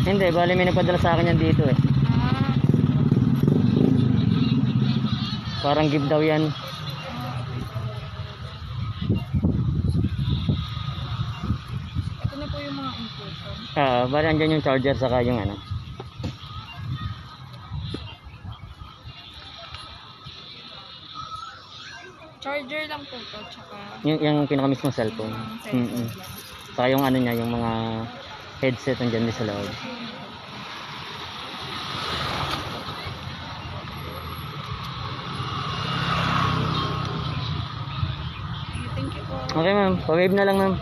Hindi, bali may nagpadala sa akin yan dito eh. Ah, Parang give daw yan. ito na po yung mga inclusion. Bali andyan yung charger saka yung ano. Charger lang po to, tsaka Yung pinaka mismo cellphone. yung cellphone lang. Saka yung ano niya, yung mga headset andyan din sa loob. Thank you po. Okay ma'am, pa-wave na lang ma'am.